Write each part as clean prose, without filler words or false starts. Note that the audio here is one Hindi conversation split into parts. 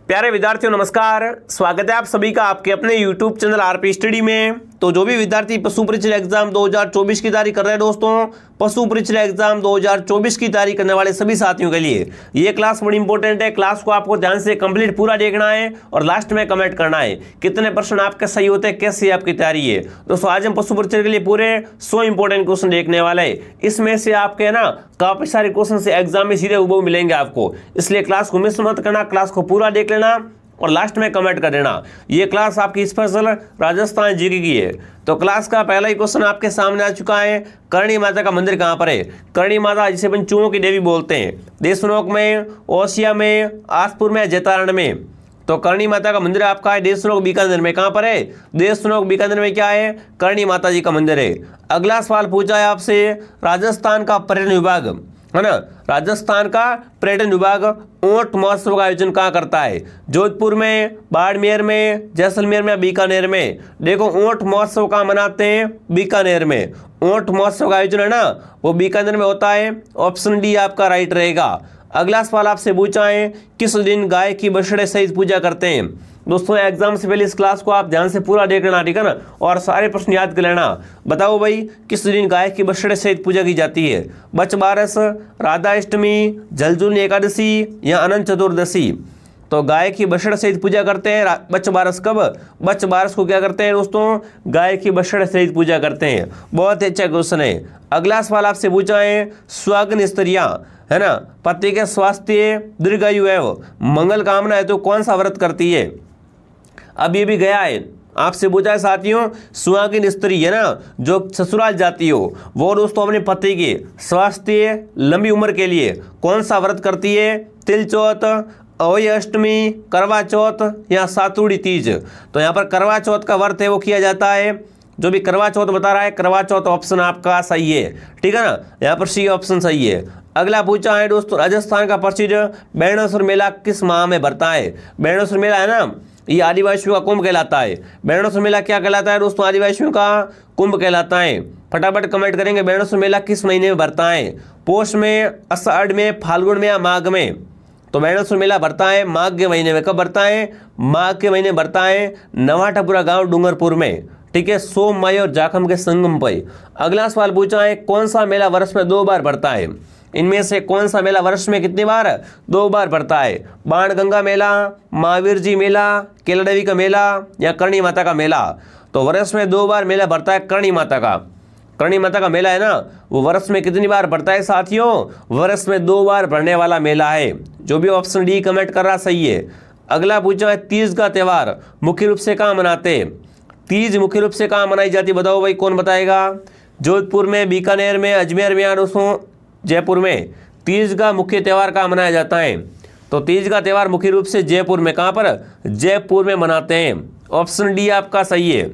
प्यारे विद्यार्थियों नमस्कार, स्वागत है आप सभी का आपके अपने YouTube चैनल आरपी स्टडी में। तो जो भी विद्यार्थी पशु परीक्षा एग्जाम 2024 की तैयारी कर रहे हैं दोस्तों, पशु परीक्षा एग्जाम 2024 की तैयारी करने वाले सभी साथियों के लिए ये क्लास बड़ी इंपॉर्टेंट है। क्लास को आपको ध्यान से कंप्लीट पूरा देखना है और लास्ट में कमेंट करना है कितने परसेंट आपके सही होते हैं, कैसी आपकी तैयारी है। दोस्तों आज हम पशु परीक्षा के लिए पूरे 100 इंपॉर्टेंट क्वेश्चन देखने वाले हैं। इसमें से आपके ना काफी सारे क्वेश्चन से एग्जाम में सीधे हुबहू मिलेंगे आपको, इसलिए क्लास को मिस मत करना, क्लास को पूरा देख लेना और लास्ट में कमेंट कर देना। ये क्लास आपकी स्पेशल राजस्थान जीके की है। तो क्लास का पहला ही क्वेश्चन आपके सामने आ चुका है। करणी माता का मंदिर कहाँ पर है? करणी माता जिसे अपन चूहों की देवी बोलते हैं, देशनोक में, ओसिया में, आसपुर में, जैतारण में। तो करणी माता का मंदिर आपका है देशनोक बीकानेर में। कहाँ पर है? देशनोक बीकानेर में क्या है? करणी माता जी का मंदिर है। अगला सवाल पूछा है आपसे, राजस्थान का पर्यटन विभाग है ना, राजस्थान का पर्यटन विभाग ऊंट महोत्सव का आयोजन कहाँ करता है? जोधपुर में, बाड़मेर में, जैसलमेर में, बीकानेर में। देखो ऊंट महोत्सव कहाँ मनाते हैं? बीकानेर में। ऊंट महोत्सव का आयोजन है ना वो बीकानेर में होता है। ऑप्शन डी आपका राइट रहेगा। अगला सवाल आपसे पूछा है, किस दिन गाय की बछड़े सहित पूजा करते हैं? दोस्तों एग्जाम से पहले इस क्लास को आप ध्यान से पूरा देख लेना, ठीक है ना, और सारे प्रश्न याद कर लेना। बताओ भाई किस दिन गाय की बछड़े सहित पूजा की जाती है? बच बारस, राधा अष्टमी, जलजून एकादशी या अनंत चतुर्दशी? तो गाय की बछड़े सहित पूजा करते हैं बच बारस। कब? बच बारस को क्या करते हैं दोस्तों? गाय की बछड़े सहित पूजा करते हैं। बहुत ही अच्छा क्वेश्चन है। अगला सवाल आपसे पूछा है, सुहागन स्त्रियां है ना पति के स्वास्थ्य, दीर्घायु एवं मंगल कामना है तो कौन सा व्रत करती है? अब ये भी गया है, आपसे पूछा है साथियों, सुहागिन स्त्री है ना जो ससुराल जाती हो वो दोस्तों अपने पति के स्वास्थ्य, लंबी उम्र के लिए कौन सा व्रत करती है? तिल चौथ, अवय अष्टमी, करवा चौथ या सातुड़ी तीज? तो यहाँ पर करवा चौथ का व्रत है वो किया जाता है। जो भी करवा चौथ बता रहा है, करवा चौथ ऑप्शन आपका सही है, ठीक है ना, यहाँ पर सी ऑप्शन सही है। अगला पूछा है दोस्तों, राजस्थान का प्रसिद्ध बेणेश्वर मेला किस माह में भरता है? बेणेश्वर मेला है ना ये आदिवासियों का कुंभ कहलाता है। बेणेश्वर मेला क्या कहलाता है दोस्तों? आदिवासियों का कुंभ कहलाता है। फटाफट कमेंट करेंगे बेणेश्वर मेला किस महीने में भरता है? पोष में, आषाढ़ में, फाल्गुन में या माघ में? तो बेणेश्वर मेला भरता है माघ के महीने में। कब भरता है? माघ के महीने भरता है। नवाटापुरा गांव डूंगरपुर में, ठीक है, सोम माई और जाखम के संगम पर। अगला सवाल पूछा है, कौन सा मेला वर्ष में 2 बार भरता है? इनमें से कौन सा मेला वर्ष में कितनी बार? 2 बार भरता है? बाणगंगा मेला, महावीर जी मेला, केलादेवी का मेला या करणी माता का मेला? तो वर्ष में 2 बार मेला भरता है करणी माता का। करणी माता का मेला है ना वो वर्ष में कितनी बार भरता है साथियों? वर्ष में 2 बार भरने वाला मेला है। जो भी ऑप्शन डी कमेंट कर रहा सही है। अगला पूछा है, तीज का त्यौहार मुख्य रूप से कहाँ मनाते हैं? तीज मुख्य रूप से कहाँ मनाई जाती है? बताओ भाई कौन बताएगा? जोधपुर में, बीकानेर में, अजमेर में या दोस्तों जयपुर में? तीज का मुख्य त्यौहार कहाँ मनाया जाता है? तो तीज का त्यौहार मुख्य रूप से जयपुर में। कहाँ पर? जयपुर में मनाते हैं। ऑप्शन डी आपका सही है।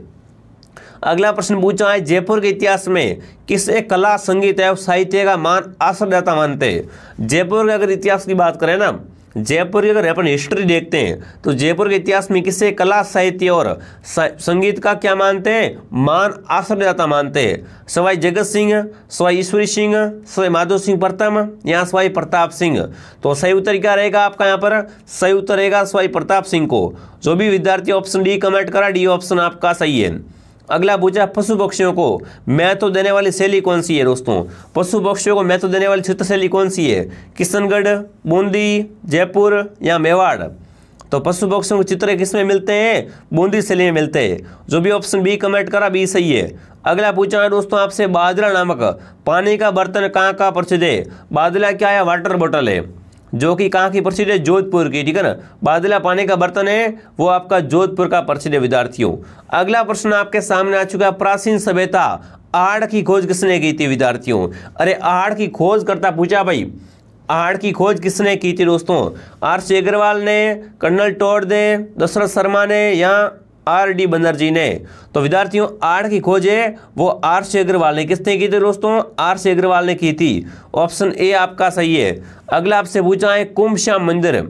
अगला प्रश्न पूछा है, जयपुर के इतिहास में किसे कला, संगीत एवं साहित्य का मान आश्रयदाता मानते हैं? जयपुर के अगर इतिहास की बात करें ना, जयपुर की अगर अपन हिस्ट्री देखते हैं तो जयपुर के इतिहास में किसे कला, साहित्य और संगीत का क्या मानते हैं? मान आश्रयदाता मानते हैं। सवाई जगत सिंह, सवाई ईश्वरी सिंह, सवाई माधो सिंह प्रथम या सवाई प्रताप सिंह? तो सही उत्तर क्या रहेगा आपका? यहाँ पर सही उत्तर रहेगा सवाई प्रताप सिंह को। जो भी विद्यार्थी ऑप्शन डी कमेंट करा, डी ऑप्शन आपका सही है। अगला पूछा, पशु पक्षियों को महत्व देने वाली शैली कौन सी है दोस्तों? पशु पक्षियों को महत्व देने वाली चित्र शैली कौन सी है? किशनगढ़, बूंदी, जयपुर या मेवाड़? तो पशु पक्षियों के चित्र किसमें मिलते हैं? बूंदी शैली में मिलते हैं। जो भी ऑप्शन बी कमेंट करा बी सही है। अगला पूछा है दोस्तों आपसे, बादला नामक पानी का बर्तन कहाँ का प्रसिद्ध है? बादला क्या है? वाटर बॉटल है, जो कि कहाँ की प्रसिद्ध है? जोधपुर की, ठीक है ना। बादला पानी का बर्तन है वो आपका जोधपुर का प्रसिद्ध है विद्यार्थियों। अगला प्रश्न आपके सामने आ चुका है, प्राचीन सभ्यता आहड़ की खोज किसने की थी विद्यार्थियों? अरे आहड़ की खोज करता पूछा भाई, आहड़ की खोज किसने की थी दोस्तों? आर.सी. अग्रवाल ने, कर्नल टॉड ने, दशरथ शर्मा ने या R.D. बनर्जी ने? तो विद्यार्थियों आहड़ की खोज है वो R.C. अग्रवाल ने। किसने की थी दोस्तों? R.C. अग्रवाल ने की थी। ऑप्शन ए आपका सही है। अगला आपसे पूछा है, कुंभ श्याम मंदिर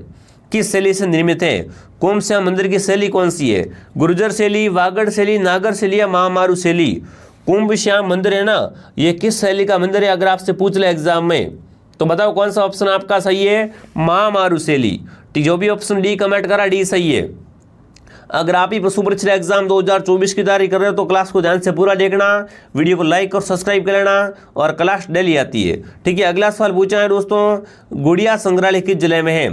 किस शैली से निर्मित है? कुंभ श्याम मंदिर की शैली कौन सी है? गुर्जर शैली, वागड़ शैली, नागर शैली या महामारू शैली? कुंभ श्याम मंदिर है ना ये किस शैली का मंदिर है अगर आपसे पूछ ले एग्जाम में? तो बताओ कौन सा ऑप्शन आपका सही है? महामारू शैली। जो भी ऑप्शन डी कमेंट करा डी सही है। अगर आप ही पशु परीक्षा एग्जाम 2024 की तैयारी कर रहे हो तो क्लास को ध्यान से पूरा देखना, वीडियो को लाइक और सब्सक्राइब कर लेना, और क्लास डेली आती है। ठीक है, अगला सवाल पूछा है दोस्तों, गुड़िया संग्रहालय किस जिले में है?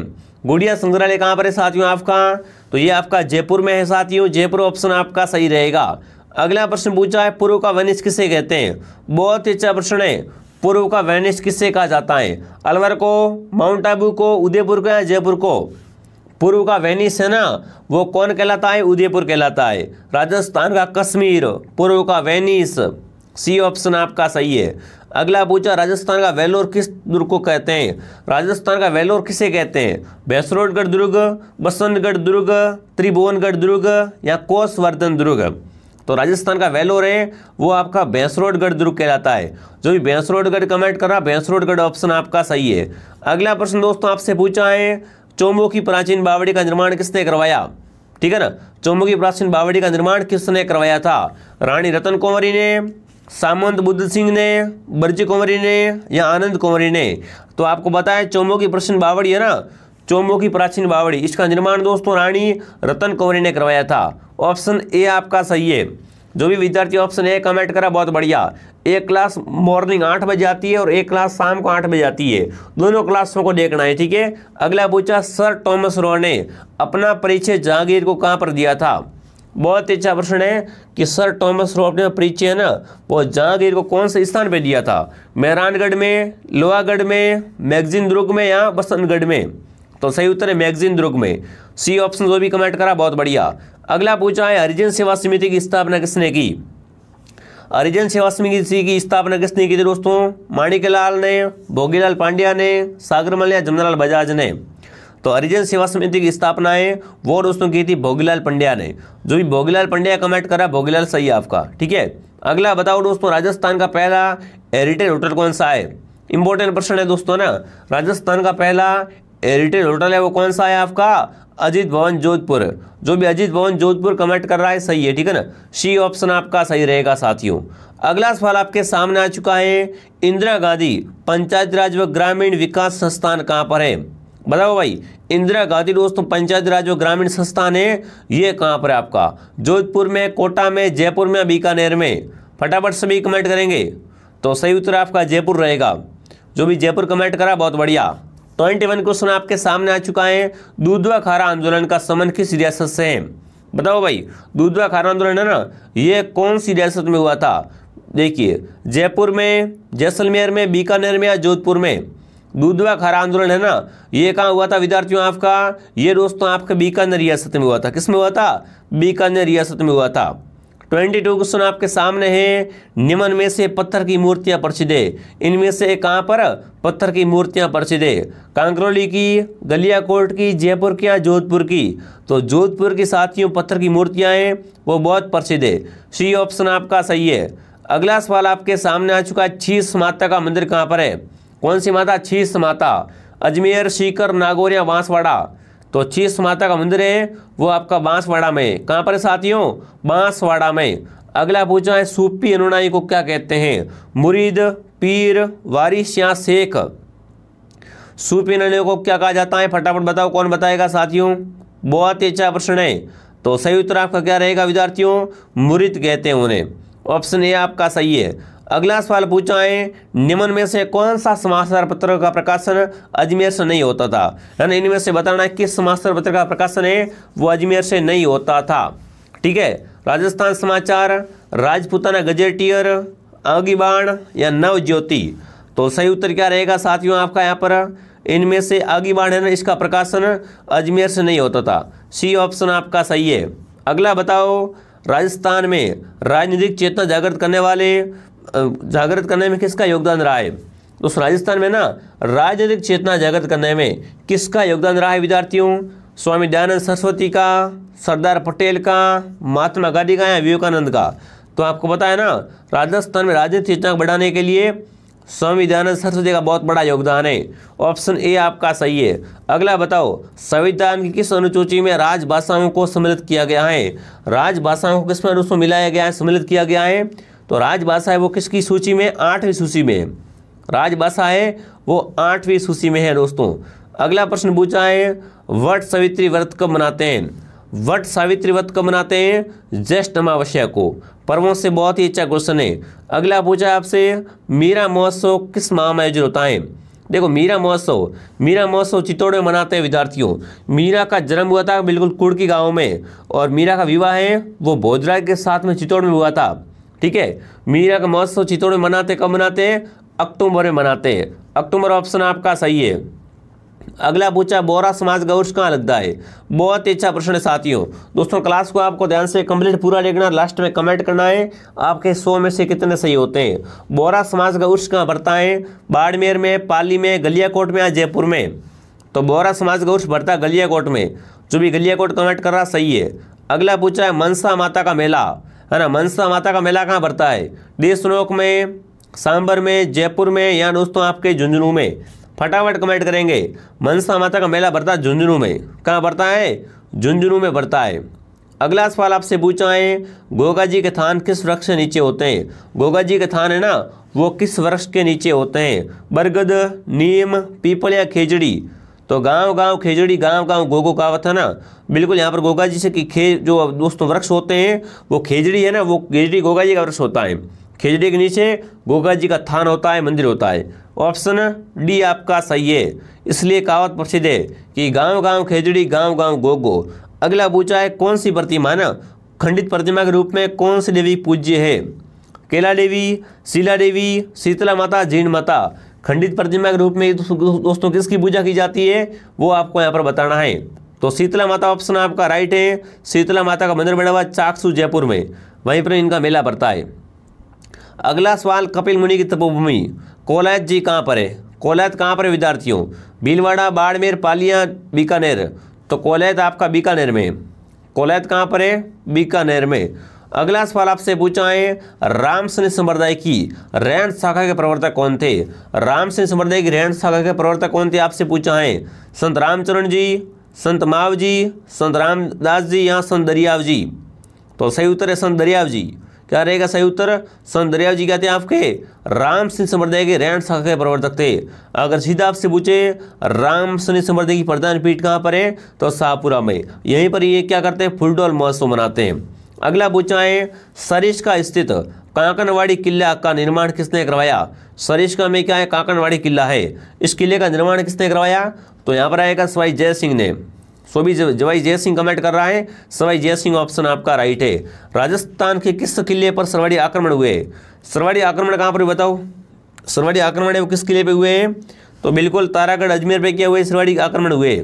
गुड़िया संग्रहालय कहाँ पर है साथियों आपका? तो ये आपका जयपुर में है साथियों, जयपुर ऑप्शन आपका सही रहेगा। अगला प्रश्न पूछा है, पूर्व का वेनिस किसे कहते हैं? बहुत ही अच्छा प्रश्न है। पूर्व का वेनिस किससे कहा जाता है? अलवर को, माउंट आबू को, उदयपुर को या जयपुर को? पूर्व का वेनिस है ना, वो कौन कहलाता है? उदयपुर कहलाता है। राजस्थान का कश्मीर पूर्व का वेनिस, सी ऑप्शन आपका सही है। अगला पूछा, राजस्थान का वेलोर किस दुर्ग को कहते हैं? राजस्थान का वेलोर किसे कहते हैं? भैंसरोडगढ़ दुर्ग, बसंतगढ़ दुर्ग, त्रिभुवनगढ़ दुर्ग या कोसवर्धन दुर्ग? तो राजस्थान का वेलोर है वो आपका भैंसरोडगढ़ दुर्ग कहलाता है। जो भी भैंसरोडगढ़ कमेंट कर रहा, भैंसरोडगढ़ ऑप्शन आपका सही है। अगला प्रश्न दोस्तों आपसे पूछा है, चोमू की प्राचीन बावड़ी का निर्माण किसने करवाया? ठीक है ना, चोमू की प्राचीन बावड़ी का निर्माण किसने करवाया था? रानी रतन कुंवरी ने, सामंत बुद्ध सिंह ने, बरजी कुंवरी ने या आनंद कुंवरी ने? तो आपको बताया चोमू की प्राचीन बावड़ी है ना, चोमू की प्राचीन बावड़ी, इसका निर्माण दोस्तों रानी रतन कुंवरी ने करवाया था। ऑप्शन ए आपका सही है। जो भी विद्यार्थी ऑप्शन ए कमेंट करा बहुत बढ़िया। एक क्लास मॉर्निंग 8 बजे आती है और एक क्लास शाम को 8 बजे आती है, दोनों क्लासों को देखना है। ठीक है, अगला पूछा, सर थॉमस रो ने अपना परिचय जहांगीर को कहाँ पर दिया था? बहुत अच्छा प्रश्न है कि सर थॉमस रो अपने परिचय है ना वो जहांगीर को कौन से स्थान पे दिया था? मेहरानगढ़ में, लोहागढ़ में, मैगजीन दुर्ग में या बसंतगढ़ में? तो सही उत्तर है मैगजीन दुर्ग में, सी ऑप्शन। जो भी कमेंट करा बहुत बढ़िया। अगला पूछा है, हरिजन सेवा समिति की स्थापना किसने की? हरिजन सेवा समिति की स्थापना किसने की थी दोस्तों? माणिकलाल ने, भोगीलाल पांड्या ने, सागरमल या जमनालाल बजाज ने? तो हरिजन सेवा समिति की स्थापना है वो दोस्तों की थी भोगीलाल पंड्या ने। जो भी भोगीलाल पंड्या कमेंट करा, भोगीलाल सही है आपका। ठीक है, अगला बताओ दोस्तों, राजस्थान का पहला हेरिटेज होटल कौन सा है? इंपॉर्टेंट प्रश्न है दोस्तों ना। राजस्थान का पहला हेरिटेज होटल है वो कौन सा है आपका? अजीत भवन जोधपुर। जो भी अजीत भवन जोधपुर कमेंट कर रहा है सही है। ठीक है ना, सी ऑप्शन आपका सही रहेगा साथियों। अगला सवाल आपके सामने आ चुका है, इंदिरा गांधी पंचायत राज व ग्रामीण विकास संस्थान कहाँ पर है? बताओ भाई, इंदिरा गांधी दोस्तों पंचायत राज व ग्रामीण संस्थान है ये कहाँ पर है आपका? जोधपुर में, कोटा में, जयपुर में, बीकानेर में? फटाफट सभी कमेंट करेंगे। तो सही उत्तर आपका जयपुर रहेगा। जो भी जयपुर कमेंट करा बहुत बढ़िया। 21 क्वेश्चन आपके सामने आ चुका है, दूधवा खारा आंदोलन का संबंध किस रियासत से है? बताओ भाई, दूधवा खारा आंदोलन है ना ये कौन सी रियासत में हुआ था? देखिए, जयपुर में, जैसलमेर में, बीकानेर में या जोधपुर में? दूधवा खारा आंदोलन है ना ये कहाँ हुआ था विद्यार्थियों आपका? ये दोस्तों आपके बीकानेर रियासत में हुआ था। किस में हुआ था? बीकानेर रियासत में हुआ था। 22 क्वेश्चन आपके सामने है, निम्न में से पत्थर की मूर्तियां प्रसिद्ध है, इनमें से कहाँ पर पत्थर की मूर्तियां प्रसिद्ध है? कांकरोली की, गलियाकोट की, जयपुर की या जोधपुर की? तो जोधपुर की साथियों पत्थर की मूर्तियां हैं वो बहुत प्रसिद्ध है, सी ऑप्शन आपका सही है। अगला सवाल आपके सामने आ चुका है, शीश माता का मंदिर कहाँ पर है? कौन सी माता? शीश माता। अजमेर, सीकर, नागौर या बांसवाड़ा? तो शीश माता का मंदिर है वो आपका बांसवाड़ा में। कहाँ पर है साथियों? बांसवाड़ा में। अगला पूछा है, सूफी अनुयायी को क्या कहते हैं? मुरीद, पीर, वारिस या शेख? सूफी अनुयायी को क्या कहा जाता है? फटाफट बताओ, कौन बताएगा साथियों? बहुत ही अच्छा प्रश्न है। तो सही उत्तर आपका क्या रहेगा विद्यार्थियों? मुरीद कहते हैं उन्हें। ऑप्शन ए आपका सही है। अगला सवाल पूछा है, निम्न में से कौन सा समाचार पत्र का प्रकाशन अजमेर से नहीं होता था? यानी इनमें से बताना है किस समाचार पत्र का प्रकाशन है वो अजमेर से नहीं होता था। ठीक है, राजस्थान समाचार, राजपूताना गजेटियर, आगीबाण या नवज्योति? तो सही उत्तर क्या रहेगा साथियों आपका यहाँ पर? इनमें से आगीबाण है ना इसका प्रकाशन अजमेर से नहीं होता था, सी ऑप्शन आपका सही है। अगला बताओ, राजस्थान में राजनीतिक चेतना जागृत करने में किसका योगदान रहा है? तो राजस्थान में ना राजनीतिक चेतना जागृत करने में किसका योगदान रहा है विद्यार्थियों? स्वामी दयानंद सरस्वती का, सरदार पटेल का, महात्मा गांधी का या विवेकानंद का? तो आपको पता है ना राजस्थान में राजनीतिक चेतना बढ़ाने के लिए स्वामी दयानंद सरस्वती का बहुत बड़ा योगदान है। ऑप्शन ए आपका सही है। अगला बताओ, संविधान की किस अनुसूची में राजभाषाओं को सम्मिलित किया गया है? राजभाषाओं को किस में अनुसूची में मिलाया गया है, सम्मिलित किया गया है? तो राजभाषा है वो किसकी सूची में? 8वीं सूची में। राजभाषा है वो 8वीं सूची में है दोस्तों। अगला प्रश्न पूछा है, वट सावित्री व्रत कब मनाते हैं? वट सावित्री व्रत कब मनाते हैं? ज्येष्ठ अमावस्या को। पर्वों से बहुत ही अच्छा क्वेश्चन है। अगला पूछा है आपसे, मीरा महोत्सव किस माह में आयोजित होता है? देखो मीरा महोत्सव चित्तौड़ में मनाते हैं विद्यार्थियों। मीरा का जन्म हुआ था बिल्कुल कुड़की गांव में, और मीरा का विवाह है वो भोजराज के साथ में चित्तौड़ में हुआ था। ठीक है, मीरा का महोत्सव चित्तौड़ में मनाते, कब मनाते हैं? अक्टूबर में मनाते हैं। अक्टूबर ऑप्शन आपका सही है। अगला पूछा, बोहरा समाज का उर्स कहाँ लगता है? बहुत ही अच्छा प्रश्न है साथियों। दोस्तों क्लास को आपको ध्यान से कंप्लीट पूरा देखना, लास्ट में कमेंट करना है आपके 100 में से कितने सही होते हैं। बोहरा समाज का उर्स कहाँ बढ़ता है? बाड़मेर में, पाली में, गलियाकोट में या जयपुर में? तो बोहरा समाज का उर्स बढ़ता है गलियाकोट में। जो भी गलियाकोट कमेंट कर रहा सही है। अगला पूछा है, मनसा माता का मेला, है ना, मनसा माता का मेला कहाँ बढ़ता है? देशनोक में, सांबर में, जयपुर में या दोस्तों आपके झुंझुनू में? फटाफट कमेंट करेंगे। मनसा माता का मेला बढ़ता है झुंझुनू में। कहाँ बढ़ता है? झुंझुनू में बढ़ता है। अगला सवाल आपसे पूछा है, गोगा जी के थान किस वृक्ष के नीचे होते हैं? गोगा जी के थान है ना, वो किस वृक्ष के नीचे होते हैं? बरगद, नीम, पीपल या खेजड़ी? तो गांव गांव खेजड़ी, गांव गांव गोगो कहावत है ना, बिल्कुल यहाँ पर गोगा जी से कि जो दोस्तों वृक्ष होते हैं वो खेजड़ी है ना, वो खेजड़ी गोगा जी का वृक्ष होता है। खेजड़ी के नीचे गोगा जी का थान होता है, मंदिर होता है। ऑप्शन डी आपका सही है। इसलिए कहावत प्रसिद्ध है कि गांव गांव खेजड़ी, गांव गांव गोगो। अगला पूछा है, कौन सी प्रतिमा ना खंडित प्रतिमा के रूप में कौन सी देवी पूज्य है? केला देवी, शीला देवी, शीतला माता, जीण माता? खंडित प्रतिमा के रूप में दोस्तों किसकी पूजा की जाती है वो आपको यहाँ पर बताना है। तो शीतला माता ऑप्शन आपका राइट है। शीतला माता का मंदिर बना हुआ चाकसू जयपुर में, वहीं पर इनका मेला पड़ता है। अगला सवाल, कपिल मुनि की तपोभूमि कोलायत जी कहाँ पर है? कोलायत कहाँ पर है विद्यार्थियों? भीलवाड़ा, बाड़मेर, पालिया, बीकानेर? तो कोलायत आपका बीकानेर में। कोलायत कहाँ पर है? बीकानेर में। अगला सवाल आपसे पूछा है, रामसनी संप्रदाय की रैंड शाखा के प्रवर्तक कौन थे? रामसनी संप्रदाय की रैंड शाखा के प्रवर्तक कौन थे आपसे पूछा है। संत रामचरण जी, संत माव जी, संत रामदास जी या संत दरियाव जी? तो सही उत्तर है संत दरियाव जी। क्या रहेगा सही उत्तर? संत दरियाव जी क्या थे आपके? राम सिंह संप्रदाय के रैंड शाखा के प्रवर्तक थे। अगर सीधा आपसे पूछे राम सिंह संप्रदाय की प्रधान पीठ कहाँ पर है, तो शाहपुरा में। यहीं पर ये क्या करते हैं? फुलडोल महोत्सव मनाते हैं। अगला पूछा है, सरिस्का स्थित कांकनवाड़ी किला का निर्माण किसने करवाया? सरिस्का में क्या है? कांकनवाड़ी किला है। इस किले का निर्माण किसने करवाया? तो यहाँ पर आएगा सवाई जय सिंह ने। सवाई जय सिंह कमेंट कर रहा है, सवाई जय सिंह ऑप्शन आपका राइट है। राजस्थान के किस किले पर सरवाड़ी आक्रमण हुए? सरवाड़ी आक्रमण कहाँ पर बताओ? सरवाड़ी आक्रमण है वो किस किले पे हुए हैं? तो बिल्कुल तारागढ़ अजमेर पे क्या हुए? सरवाड़ी आक्रमण हुए।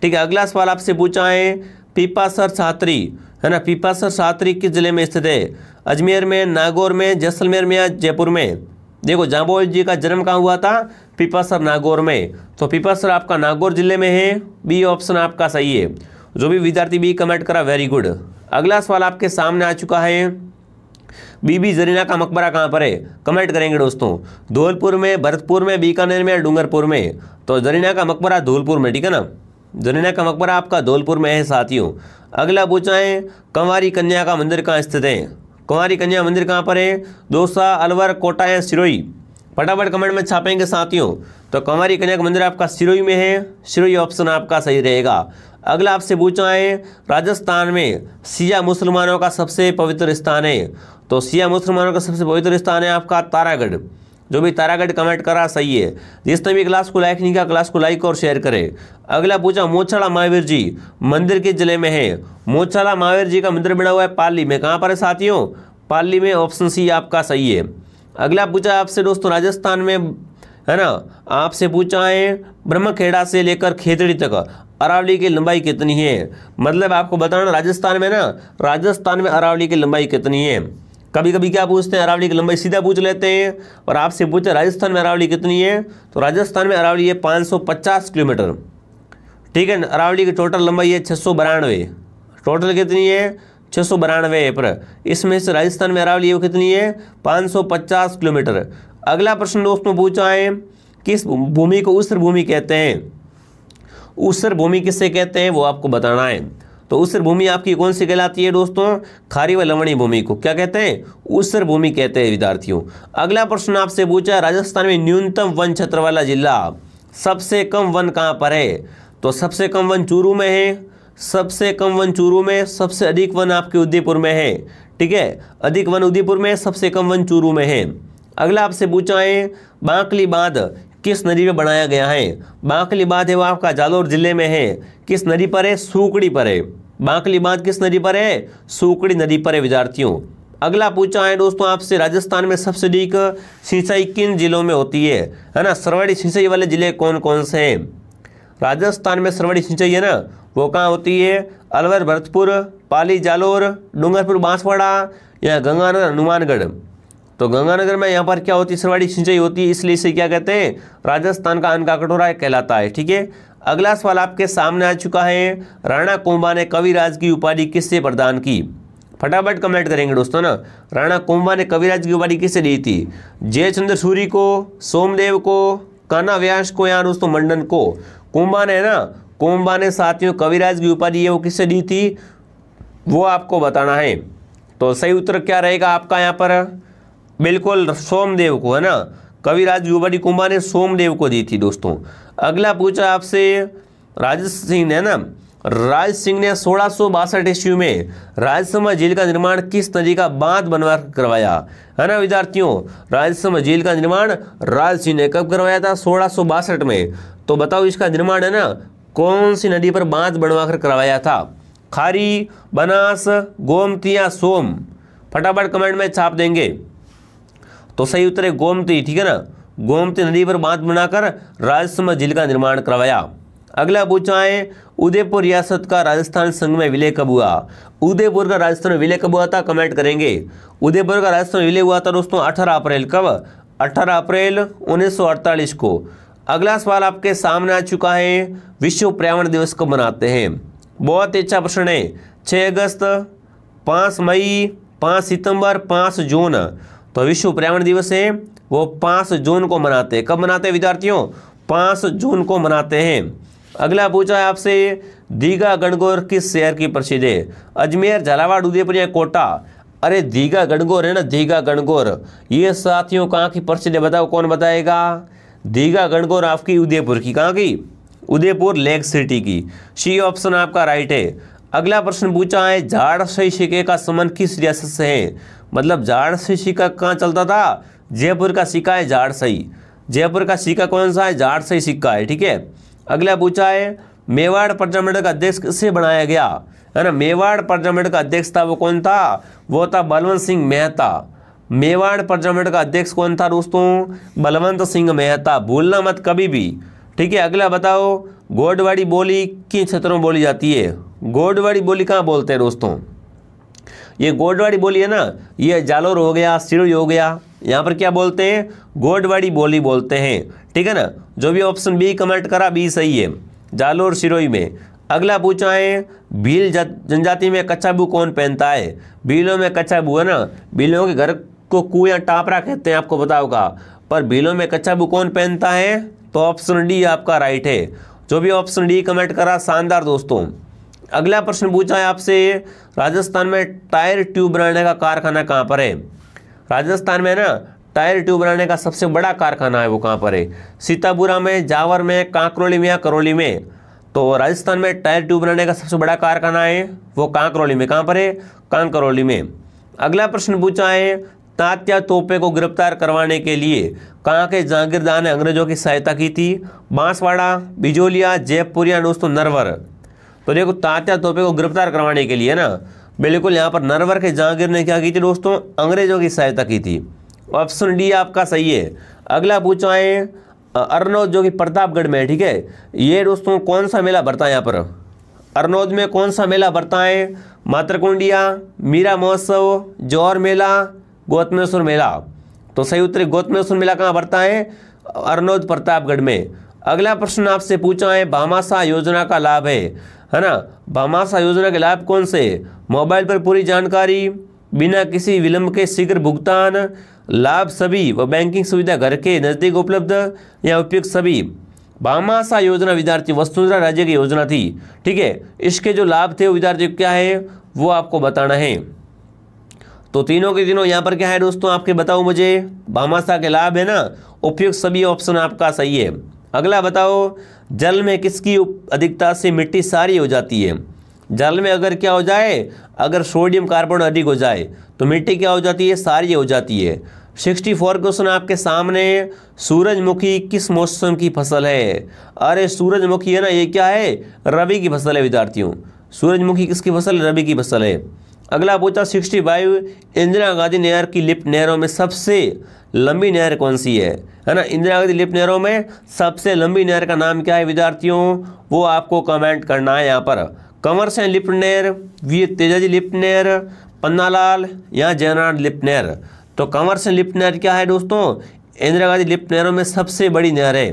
ठीक है, अगला सवाल आपसे पूछा है, पीपासर छात्री है ना, पीपासर छात्री किस जिले में स्थित है? अजमेर में, नागौर में, जैसलमेर में या जयपुर में? देखो जांबोज जी का जन्म कहाँ हुआ था? पीपासर नागौर में। तो पीपासर आपका नागौर जिले में है। बी ऑप्शन आपका सही है। जो भी विद्यार्थी बी कमेंट करा वेरी गुड। अगला सवाल आपके सामने आ चुका है, बीबी जरीना का मकबरा कहाँ पर है? कमेंट करेंगे दोस्तों। धौलपुर में, भरतपुर में, बीकानेर में या डूंगरपुर में? तो जरीना का मकबरा धौलपुर में। ठीक है ना, जरीना का मकबरा आपका धौलपुर में है साथियों। अगला पूछा है, कंवारी कन्या का मंदिर कहाँ स्थित है? कंवारी कन्या मंदिर कहाँ पर है? दौसा, अलवर, कोटा या सिरोही? फटाफट कमेंट में छापेंगे साथियों। तो कंवारी कन्या का मंदिर आपका सिरोही में है। सिरोही ऑप्शन आपका सही रहेगा। अगला आपसे पूछा है, राजस्थान में शिया मुसलमानों का सबसे पवित्र स्थान है? तो शिया मुसलमानों का सबसे पवित्र स्थान है आपका तारागढ़। जो भी तारागढ़ कमेंट करा सही है। जिसने भी क्लास को लाइक नहीं किया, क्लास को लाइक और शेयर करें। अगला पूछा, मोछाला महावीर जी मंदिर किस जिले में है? मोछाला महावीर जी का मंदिर बना हुआ है पाली में। कहाँ पर है साथियों? पाली में। ऑप्शन सी आपका सही है। अगला पूछा आपसे दोस्तों, राजस्थान में है ना, आपसे पूछा है ब्रह्मखेड़ा से लेकर खेतड़ी तक अरावली की लंबाई कितनी है? मतलब आपको बताना राजस्थान में ना, राजस्थान में अरावली की लंबाई कितनी है। कभी कभी क्या पूछते हैं, अरावली की लंबाई सीधा पूछ लेते हैं, और आपसे पूछते राजस्थान में अरावली कितनी है? तो राजस्थान में अरावली है 550 किलोमीटर। ठीक है, अरावली की टोटल लंबाई है 692। टोटल कितनी है? 692 पर। इसमें से राजस्थान में अरावली है वो कितनी है? 550 किलोमीटर। अगला प्रश्न दोस्तों पूछा है, किस भूमि को ऊसर भूमि कहते हैं? ऊसर भूमि किससे कहते हैं वो आपको बताना है। तो ऊसर भूमि आपकी कौन सी कहलाती है दोस्तों? खारी व लवणी भूमि को क्या कहते हैं? ऊसर भूमि कहते हैं विद्यार्थियों। अगला प्रश्न आपसे पूछा है, राजस्थान में न्यूनतम वन क्षेत्र वाला जिला, सबसे कम वन कहाँ पर है? तो सबसे कम वन चूरू में है, सबसे कम वन चूरू में, सबसे अधिक वन आपके उदयपुर में है। ठीक है, अधिक वन उदयपुर में, सबसे कम वन चूरू में है। अगला आपसे पूछा है बांकली बांध किस नदी में बनाया गया है। बांकली बांध है वो आपका जालौर जिले में है। किस नदी पर है? सूकड़ी पर है। बांकली बांध किस नदी पर है? सूकड़ी नदी पर है विद्यार्थियों। अगला पूछा है दोस्तों आपसे राजस्थान में सबसे अधिक सिंचाई किन जिलों में होती है ना। सर्वाधिक सिंचाई वाले जिले कौन कौन से हैं? राजस्थान में सर्वाधिक सिंचाई है ना, वो कहाँ होती है? अलवर, भरतपुर, पाली, जालोर, डूंगरपुर, बांसवाड़ा या गंगानगर, हनुमानगढ़। तो गंगानगर में यहाँ पर क्या होती है? सर्वाधिक सिंचाई होती है, इसलिए इसे क्या कहते हैं? राजस्थान का अन्न का कटोरा कहलाता है। ठीक है, अगला सवाल आपके सामने आ चुका है। राणा कुंभा ने कविराज की उपाधि किससे प्रदान की? फटाफट कमेंट करेंगे दोस्तों ना। राणा कुंभा ने कविराज की उपाधि किससे दी थी? जयचंद्र सूरी को, सोमदेव को, कान्हा व्यास को या दोस्तों मंडन को? कुंभा ने ना, कुंभा ने साथियों कविराज की उपाधि है वो किससे दी थी, वो आपको बताना है। तो सही उत्तर क्या रहेगा आपका यहाँ पर? बिल्कुल सोमदेव को, है ना। कविराज की उपाधि कुंभा ने सोमदेव को दी थी दोस्तों। अगला पूछा आपसे राज सिंह ने ना, राज सिंह ने 1662 ईस्वी में राजसमंद झील का निर्माण किस नदी का बांध बनवा करवाया, है ना विद्यार्थियों? राजसमंद झील का निर्माण राज सिंह ने कब करवाया था? 1662 में। तो बताओ इसका निर्माण है ना कौन सी नदी पर बांध बनवा कर करवाया था? खारी, बनास, गोमती या सोम? फटाफट कमेंट में छाप देंगे। तो सही उत्तर है गोमती। ठीक है ना, गोमती नदी पर बांध बनाकर राजसमंद झील का निर्माण करवाया। अगला पूछा है उदयपुर रियासत का राजस्थान संघ में विलय कब हुआ? उदयपुर का राजस्थान में विलय कब हुआ था? कमेंट करेंगे। उदयपुर का राजस्थान में विलय हुआ था दोस्तों 18 अप्रैल। कब? 18 अप्रैल 1948 को। अगला सवाल आपके सामने आ चुका है। विश्व पर्यावरण दिवस कब मनाते हैं? बहुत अच्छा प्रश्न है। 6 अगस्त, 5 मई, 5 सितंबर, 5 जून। तो विश्व पर्यावरण दिवस है वो 5 जून को मनाते हैं। कब मनाते हैं विद्यार्थियों? 5 जून को मनाते हैं। अगला पूछा है आपसे दीघा गणगौर किस शहर की प्रसिद्ध है? अजमेर, झालावाड़, उदयपुर या कोटा? अरे दीघा गणगौर है ना, दीघा गणगौर, ये साथियों कहाँ की प्रसिद्ध है? बताओ कौन बताएगा? दीघा गणगौर आपकी उदयपुर की। कहाँ की? उदयपुर लेक सिटी की। सी ऑप्शन आपका राइट है। अगला प्रश्न पूछा है झाड़सई सिक्के का संबंध किस रियासत से है? मतलब झाड़सई सिक्का कहाँ चलता था? जयपुर का सिक्का है झाड़सई। जयपुर का सिक्का कौन सा है? झाड़सई सिक्का है। ठीक है, अगला पूछा है मेवाड़ प्रजामंडल का अध्यक्ष किससे बनाया गया, है ना? मेवाड़ प्रजामंडल का अध्यक्ष था वो कौन था? वो था बलवंत सिंह मेहता। मेवाड़ प्रजामंडल का अध्यक्ष कौन था दोस्तों? बलवंत सिंह मेहता, भूलना मत कभी भी। ठीक है, अगला बताओ गोडवाड़ी बोली किन क्षेत्रों में बोली जाती है? गोडवाड़ी बोली कहाँ बोलते हैं दोस्तों? ये गोडवाड़ी बोली है ना, ये जालोर हो गया, सिरोही हो गया, यहाँ पर क्या बोलते हैं? गोडवाड़ी बोली बोलते हैं। ठीक है ना, जो भी ऑप्शन बी कमेंट करा बी सही है, जालोर सिरोही में। अगला पूछा है भील जनजाति में कच्छाबू कौन पहनता है? भीलों में कच्छाबू, है ना, भीलों के घर को कू या टापरा कहते हैं, आपको पता होगा। पर भीलों में कच्छाबू कौन पहनता है? तो ऑप्शन डी आपका राइट है। जो भी ऑप्शन डी कमेंट करा शानदार दोस्तों। अगला प्रश्न पूछा है आपसे राजस्थान में टायर ट्यूब बनाने का कारखाना कहाँ पर है? राजस्थान में ना टायर ट्यूब बनाने का सबसे बड़ा कारखाना है वो कहाँ पर है? सीतापुरा में, जावर में, कांकरोली में या करौली में? तो राजस्थान में टायर ट्यूब बनाने का सबसे बड़ा कारखाना है वो कांकरोली में। कहाँ पर है? कांकरोली में। अगला प्रश्न पूछा है तात्या तोपे को गिरफ्तार करवाने के लिए कहाँ के जागीरदार ने अंग्रेजों की सहायता की थी? बांसवाड़ा, बिजोलिया, जयपुर या दोस्तों नरवर? तो देखो तात्या तोपे को गिरफ्तार करवाने के लिए ना बिल्कुल यहाँ पर नरवर के जागीर ने क्या की थी दोस्तों? अंग्रेजों की सहायता की थी। ऑप्शन डी आपका सही है। अगला पूछा है अरनौद जो कि प्रतापगढ़ में है। ठीक है, ये दोस्तों कौन सा मेला भरता है यहाँ पर? अरनौद में कौन सा मेला भरता है? मातरकुंडिया, मीरा महोत्सव, जौहर मेला, गौतमेश्वर मेला? तो सही उत्तर गौतमेश्वर मेला कहाँ भरता है? अरनौद प्रतापगढ़ में। अगला प्रश्न आपसे पूछा है भामाशाह योजना का लाभ है ना? भामाशाह योजना के लाभ कौन से? मोबाइल पर पूरी जानकारी, बिना किसी विलंब के शीघ्र भुगतान, लाभ सभी व बैंकिंग सुविधा घर के नजदीक उपलब्ध या उपयुक्त सभी? भामाशाह योजना विद्यार्थी वसुंधरा राज्य की योजना थी। ठीक है, इसके जो लाभ थे वो विद्यार्थी क्या है वो आपको बताना है। तो तीनों के तीनों यहाँ पर क्या है दोस्तों आपके बताओ मुझे? भामाशाह के लाभ है ना, उपयुक्त सभी ऑप्शन आपका सही है। अगला बताओ जल में किसकी अधिकता से मिट्टी सारी हो जाती है? जल में अगर क्या हो जाए, अगर सोडियम कार्बोनेट अधिक हो जाए तो मिट्टी क्या हो जाती है? सारी हो जाती है। 64 क्वेश्चन आपके सामने, सूरजमुखी किस मौसम की फसल है? अरे सूरजमुखी है ना, ये क्या है? रबी की फसल है विद्यार्थियों। सूरजमुखी किसकी फसल है? रबी की फसल है। अगला पूछा 65, इंदिरा गांधी नहर की लिफ्ट नहरों में सबसे लंबी नहर कौन सी है ना? इंदिरा गांधी लिफ्ट नहरों में सबसे लंबी नहर का नाम क्या है विद्यार्थियों? वो आपको कमेंट करना है यहाँ पर। कंवर सिंह लिफ्ट नहर, वीर तेजाजी लिफ्ट नहर, पन्नालाल या जयनाथ लिफ्ट नहर? तो कंवर सिंह लिफ्ट नहर क्या है दोस्तों? इंदिरा गांधी लिफ्ट नहरों में सबसे बड़ी नहर है।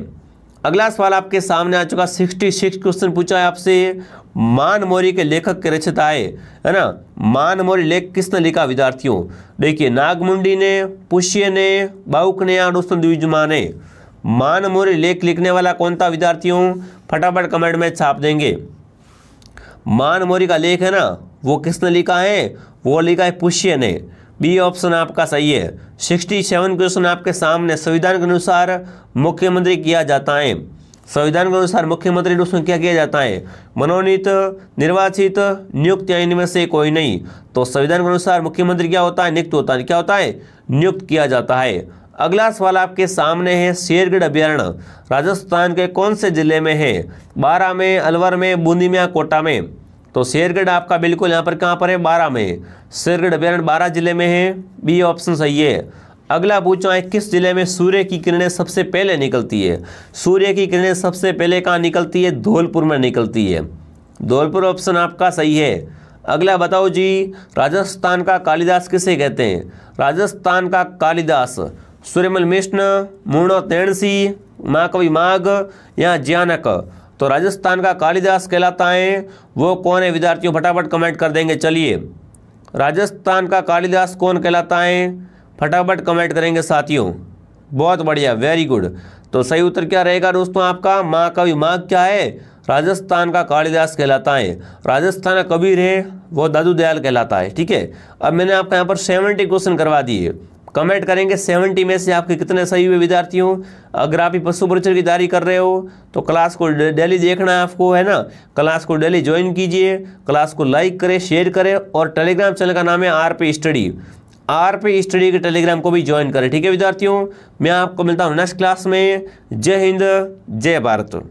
अगला सवाल आपके सामने आ चुका, 66 क्वेश्चन पूछा है आपसे, मान मोरी के लेखक के रचयिता है ना? मान मोरी लेख किसने लिखा विद्यार्थियों? देखिए, नागमुंडी ने, पुष्य ने, बाउक ने या दोस्तों द्विजमा ने? मान मोरी लेख लिखने वाला कौन था विद्यार्थियों? फटाफट कमेंट में छाप देंगे। मान मोरी का लेख है ना, वो किसने लिखा है? वो लिखा है पुष्य ने। बी ऑप्शन आपका सही है। 67 क्वेश्चन आपके सामने, संविधान के अनुसार मुख्यमंत्री किया जाता है। संविधान के अनुसार मुख्यमंत्री दोस्तों क्या किया जाता है? मनोनीत, निर्वाचित, नियुक्त या इनमें से कोई नहीं। तो संविधान के अनुसार मुख्यमंत्री क्या होता है? नियुक्त होता है। क्या होता है? नियुक्त किया जाता है। अगला सवाल आपके सामने है, शेरगढ़ अभ्यारण्य राजस्थान के कौन से जिले में है? बारां में, अलवर में, बूंदी में या कोटा में? तो शेरगढ़ आपका बिल्कुल यहाँ पर कहाँ पर है? बारां में। शेरगढ़ अभ्यारण्य बारां जिले में है। बी ऑप्शन सही है। अगला पूछा है, किस जिले में सूर्य की किरणें सबसे पहले निकलती है? सूर्य की किरणें सबसे पहले कहाँ निकलती है? धौलपुर में निकलती है। धौलपुर ऑप्शन आपका सही है। अगला बताओ जी, राजस्थान का कालिदास किसे कहते हैं? राजस्थान का कालिदास सूर्यमल मिश्र, मूर्णो तेणसी, महाकवि माघ या ज्ञानक? तो राजस्थान का कालिदास कहलाता है। वो कौन है विद्यार्थियों? फटाफट कमेंट कर देंगे। चलिए, राजस्थान का कालिदास कौन कहलाता है? फटाफट कमेंट करेंगे साथियों। बहुत बढ़िया, वेरी गुड। तो सही उत्तर क्या रहेगा दोस्तों आपका? महाकवि माघ क्या है? राजस्थान का कालिदास कहलाता है। राजस्थान का कबीर है, वो दादू दयाल कहलाता है। ठीक है, अब मैंने आपका यहाँ पर 70 क्वेश्चन करवा दिए। कमेंट करेंगे 70 में से आपके कितने सही हुए विद्यार्थियों। अगर आप पशु परीक्षा की तैयारी कर रहे हो तो क्लास को डेली देखना है आपको, है ना? क्लास को डेली ज्वाइन कीजिए, क्लास को लाइक करें, शेयर करें, और टेलीग्राम चैनल का नाम है आरपी स्टडी। आरपी स्टडी के टेलीग्राम को भी ज्वाइन करें। ठीक है विद्यार्थियों, मैं आपको मिलता हूँ नेक्स्ट क्लास में। जय हिंद, जय भारत।